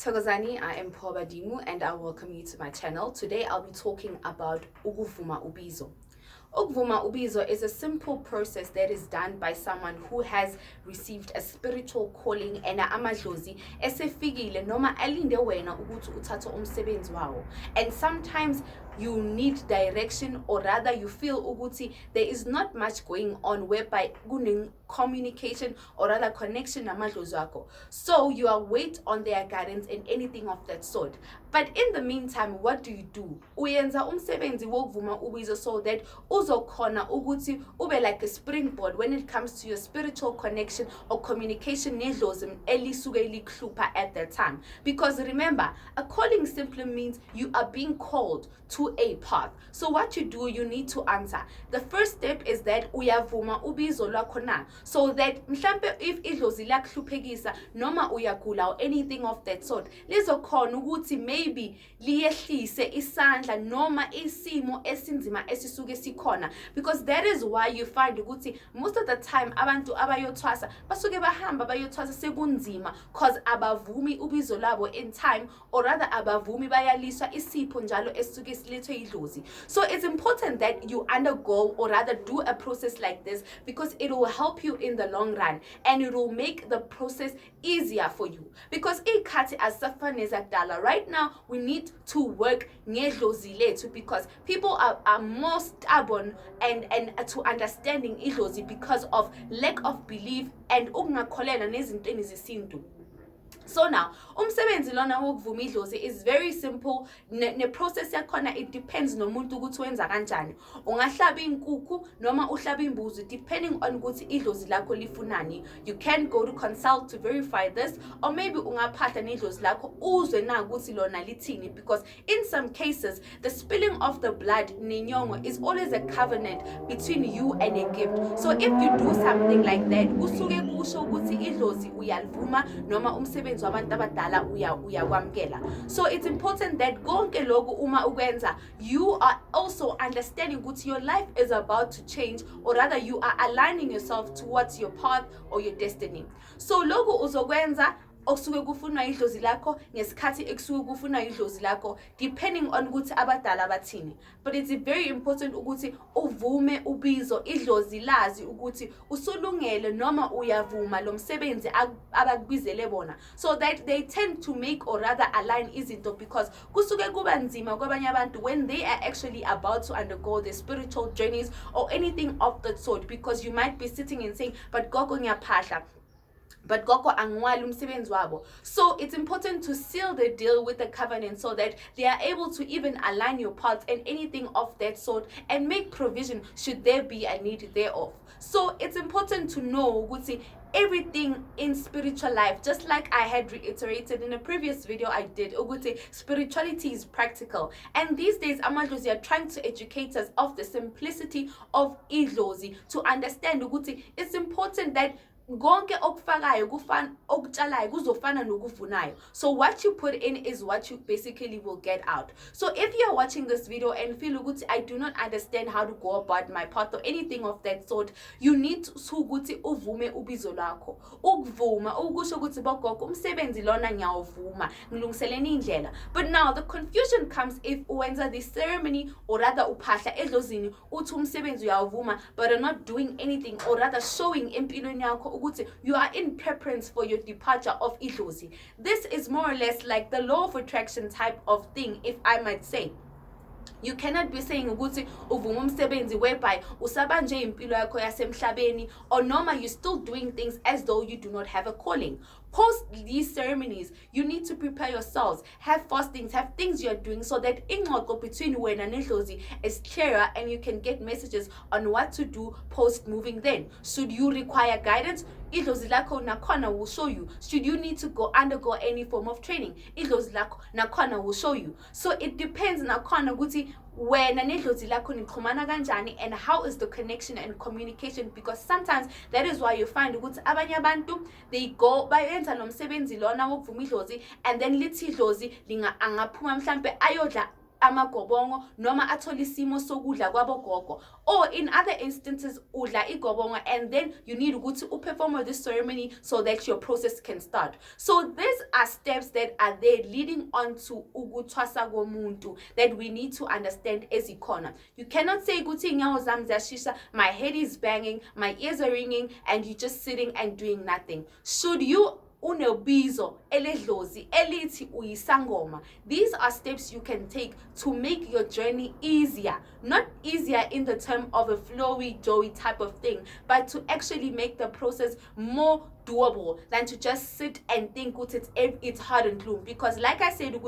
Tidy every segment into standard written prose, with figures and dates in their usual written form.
Thokozani, I am Dimu and I welcome you to my channel. Today I'll be talking about Ukuvuma Ubizo. Ukuvuma Ubizo is a simple process that is done by someone who has received a spiritual calling and amadlozi esefikile noma alinde wena ukuthi uthathe umsebenzi wawo. And sometimes you need direction, or rather you feel ukuthi there is not much going on whereby kuning communication or rather connection namadlozi wakho. So you are wait on their guidance and anything of that sort. But in the meantime, what do? Uyenza umsebenzi wokuvuma ubizo so that uzokhona ukuthi ube like a springboard when it comes to your spiritual connection or communication nedlozi elisuke likhlupa at that time. Because remember, a calling simply means you are being called to a path. So what you do, you need to answer. The first step is that uyavuma ubizo lwakho na, so that mhlambe if idlozi lakuhluphekisa noma uyagula or anything of that sort, lizokhona ukuthi maybe liyehlise isandla noma isimo esinzima esisuke sikhona. Because that is why you find ukuthi most of the time abantu abayothwasa basuke bahamba bayothwasa sekunzima cause abavumi ubizo labo in time, or rather abavumi bayaliswa isipho njalo esisuke silethwe idlozi. So it's important that you undergo or rather do a process like this, because it will help you in the long run and it will make the process easier for you. Because ikhathi asafane zakudala, right now we need to work ngedlozi lethu, because people are more stubborn and to understanding idlozi because of lack of belief and ukungakholelwa nezintweni zesintu. So now, umsebenzi lona wokuvuma idlozi is very simple. Ne process yakhona it depends nomuntu ukuthi wenza kanjani. Ungahlaba inkukhu noma uhlaba imbuzi depending on ukuthi idlozi lakho lifunani. You can go to consult to verify this, or maybe ungaphahla nedlozi lakho uzwe na ukuthi lona lithini, because in some cases the spilling of the blood nenyongo is always a covenant between you and a gift. So if you do something like that, kusuke kusho ukuthi idlozi uyalivuma noma umsebenzi wabantu abadala uyakwamkela. So it's important that konke lokho uma ukwenza, you are also understanding ukuthi your life is about to change, or rather you are aligning yourself towards your path or your destiny. So lokho uzokwenza okusuke kufuna idlozi lakho ngesikhathi ekusuke kufuna idlozi lakho, depending on ukuthi abadala bathini. But it's very important ukuthi uvume ubizo idlozi lazi ukuthi usulungele noma uyavuma lo msebenzi abakubizele bona, so that they tend to make or rather align izinto, because kusuke kuba nzima kwabanye abantu when they are actually about to undergo their spiritual journeys or anything of that sort, because you might be sitting and saying, but gogo ngiyaphahla, but gogo angwali umsebenzi wabo. So it's important to seal the deal with the covenant so that they are able to even align your paths and anything of that sort and make provision should there be a need thereof. So it's important to know ukuthi everything in spiritual life, just like I had reiterated in a previous video I did, ukuthi spirituality is practical. And these days amadlozi are trying to educate us of the simplicity of idlozi, to understand ukuthi it's important that konke okufakayo okutshalayo kuzofana nokuvunayo. So what you put in is what you basically will get out. So if you're watching this video and feel ukuthi I do not understand how to go about my path or anything of that sort, you need to ukuthi uvume ubizo lakho. Ukuvuma ukusho ukuthi bogogo umsebenzi lona ngiyawuvuma, ngilungiseleni indlela. But now the confusion comes if uwenza this ceremony, or rather uphahla edlozini uthi umsebenzi uyawuvuma but are not doing anything, or rather showing empilweni yakho you are in preference for your departure of idlozi. This is more or less like the law of attraction type of thing, if I might say. You cannot be saying ukuthi uvuma umsebenzi whereby usabanje impilo yakho yasemhlabeni, or noma you still doing things as though you do not have a calling. Post these ceremonies, you need to prepare yourselves, have fastings, have things you're doing, so that ingxoxo between wena nedlozi is clearer and you can get messages on what to do post moving then. Should you require guidance, idlozi lakho nakhona will show you. Should you need to undergo any form of training, idlozi lakho nakhona will show you. So it depends nakhona ukuthi wena nedlozi lakho nixhumana kanjani and how is the connection and communication, because sometimes that is why you find ukuthi abanye abantu they go bayenza lo msebenzi lona wokuvuma idlozi and then lithi idlozi angaphuma mhlambe ayodla amagobongo noma athola isimo sokudla kwabogogo, or in other instances udla igobongo and then you need ukuthi perform this ceremony so that your process can start. So these are steps that are there leading on to ukuthwasa komuntu that we need to understand as ikhona. You cannot say ukuthi inyawo zami ziyashisa, my head is banging, my ears are ringing, and you're just sitting and doing nothing. Should you ubizo idlozi elithi uyisangoma, these are steps you can take to make your journey easier. Not easier in the term of a flowy joey type of thing, but to actually make the process more doable than to just sit and think it's hard and gloom. Because like I said,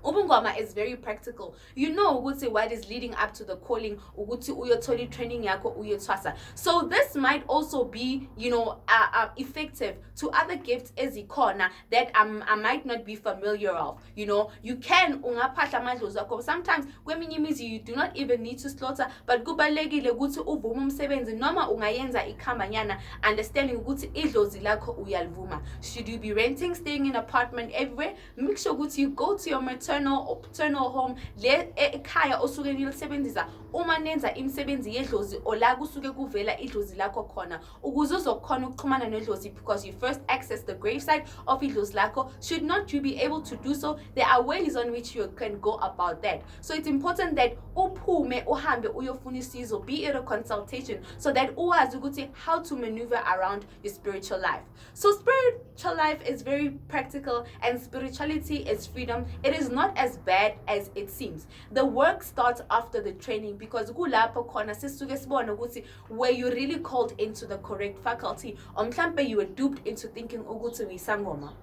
ubungoma is very practical. You know ukuthi what is leading up to the calling, ukuthi uyotholi training yakho uyothwasa. So this might also be, effective to other gifts ezikhona that I might not be familiar of. You can ungaphahla amadlozi akho. Sometimes kweminye imizi you do not even need to slaughter, but kubalekile ukuthi uvume umsebenzi noma ungayenza ikhambanyana, understanding ukuthi idlozi lakho uyalivuma. Should you be renting, staying in apartment, everywhere, make sure ukuthi you go to your maternal or paternal home le ekhaya osuke nilisebenzisa uma nenza imisebenzi yedlozi ola kusuke kuvela idlozi lakho khona, ukuze uzokhona ukuxhumana nedlozi, because you first access the gravesite of idlozi lakho. Should not you be able to do so, there are ways on which you can go about that. So it's important that uphume uhambe uyofuna isizo, be it a consultation, so that uwazi ukuthi how to maneuver around your spiritual life. So spiritual life is very practical, and spirituality is freedom. It is not as bad as it seems. The work starts after the training, because kulapho khona sisuke sibona ukuthi were you really called into the correct faculty, or mhlambe you were duped into thinking ukuthi uyisangoma.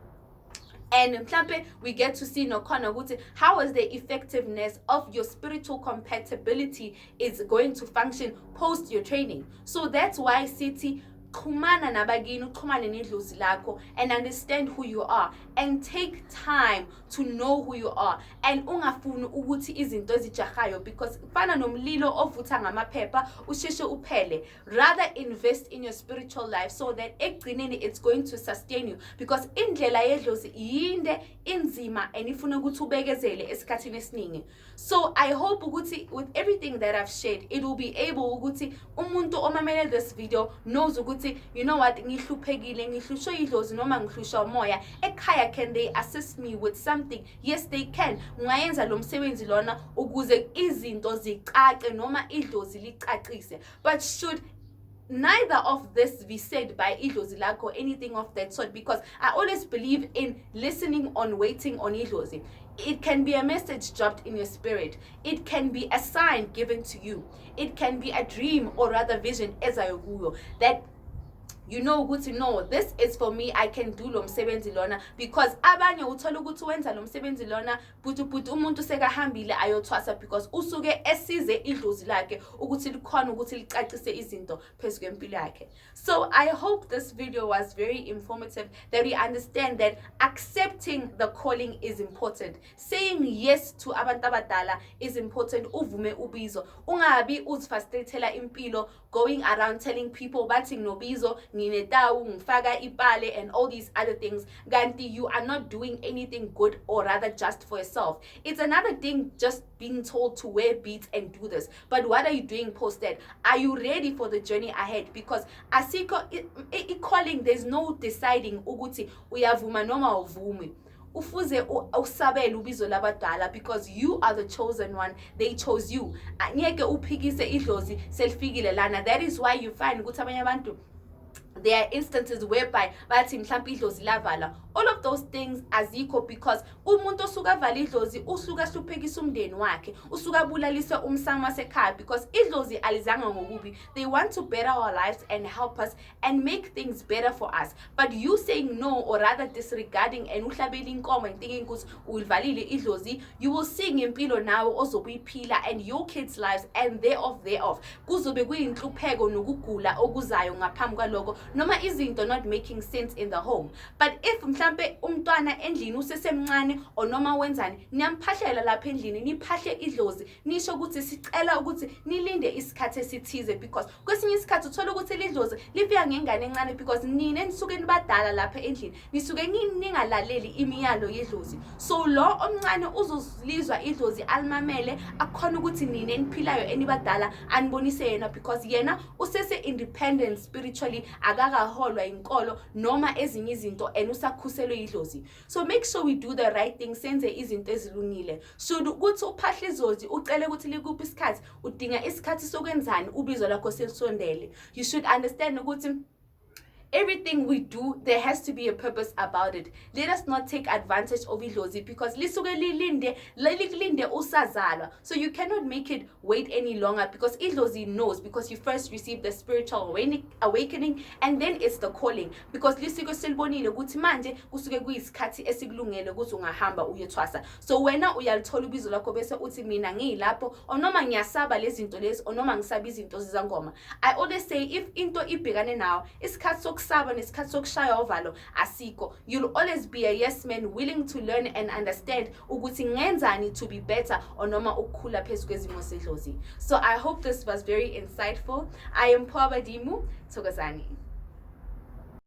And mhlambe we get to see nokhona ukuthi how is the effectiveness of your spiritual compatibility is going to function post your training. So that's why sithi xhumana nabakini, uxhumane nedlozi lakho, and understand who you are, and take time to know who you are, and ungafuni ukuthi izinto ezijahayo, because fana nomlilo ovutha ngamaphepha usheshe uphele. Rather invest in your spiritual life so that ekugcineni it's going to sustain you, because indlela yedlozi yinde inzima and ifuna ukuthi ubekezele esikhathini esiningi. So I hope ukuthi with everything that I've shared, it will be able ukuthi umuntu omamele this video knows ukuthi, you know what, ngihluphekile, ngihlushwa idlozi noma ngihlushwa umoya ekhaya, can they assist me with something? Yes, they can. Ungayenza lo msebenzi lona ukuze izinto zicace noma idlozi licacise. But should neither of this be said by idlozi lakho or anything of that sort, because I always believe in listening on waiting on idlozi. It can be a message dropped in your spirit. It can be a sign given to you. It can be a dream or rather vision ezayokuyo that ukuthi no, this is for me, I can do lo msebenzi lona, because abanye uthola ukuthi wenza lo msebenzi lona putu umuntu sekahambile ayothwasa, because usuke esize idlozi lakhe ukuthi likhona ukuthi licacise izinto phezu kwempilo yakhe. So I hope this video was very informative, that we understand that accepting the calling is important. Saying yes to abantu abadala is important. Uvume ubizo, ungabi uzifacilitela impilo, going around telling people bathi nginobizo, nginetawu, ngifaka ipale, and all these other things. Ganti, you are not doing anything good, or rather just for yourself. It's another thing just being told to wear beads and do this, but what are you doing post that? Are you ready for the journey ahead? Because asiko calling, there's no deciding ukuthi uyavuma noma uvumi. Ufuze usabele ubizo labadala, because you are the chosen one. They chose you. Anyeke uphikise idlozi selifikile lana. That is why you find ukuthi abanye abantu, there are instances whereby bathi mhlawumbe idlozi lavala. All of those things azikho, because umuntu osuka vala idlozi usuka hluphekisa umndeni wakhe, usuka bulalise umsamo wasekhaya, because idlozi alizanga ngokubi. They want to better our lives and help us and make things better for us. But you saying no, or rather disregarding and uhlabela inkomo and thinking ukuthi ulivalile idlozi, you will see ngempilo nawe ozobuyiphila and your kids' lives, and thereof kuzobe kuyinhlupheko nokugula okuzayo ngaphambi kwaloko, noma izinto not making sense in the home. But if mhlambe umntwana endlini usesemncane or noma wenzani, niyamphahlela lapha endlini, niphahle idlozi, nisho ukuthi sicela ukuthi nilinde isikhathi esithize, because kwesinye isikhathi uthola ukuthi lidlozi lifika ngengane encane because nina nisuke nibadala lapha endlini nisuke ningalaleli imiyalo yedlozi. So lo omncane uzolizwa idlozi alimamele akhona ukuthi nina eniphilayo enibadala anibonise yena, because yena usese independent spiritually, akakaholwa inkolo noma ezinye izinto and usakhuselwe idlozi. So make sure we do the right thing, senze izinto ezilungile. Should ukuthi uphahle idlozi ucele ukuthi likuphi isikhathi, udinga isikhathi sokwenzani, ubizo lakho selisondele. You should understand ukuthi everything we do, there has to be a purpose about it. Let us not take advantage of idlozi because lisuke lilinde usazalwa. So you cannot make it wait any longer, because idlozi knows, because you first receive the spiritual awakening and then it's the calling, because lisuke selibonile ukuthi manje kusuke kuyisikhathi esikulungele ukuthi ungahamba uyethwasa. So wena uyalithola ubizo lakho bese uthi mina ngiyilapho, or noma ngiyasaba lezinto lezi, or noma ngisaba izinto zezangoma. I always say if into ibhekane nawo isikhathi sokusaba nesikhathi sokushaya ovalo asikho, you'll always be a yes man, willing to learn and understand ukuthi ngenzani to be better, or noma ukukhula phezu kwezimo sedlozi. So I hope this was very insightful. I am Compatibility. Thokozani.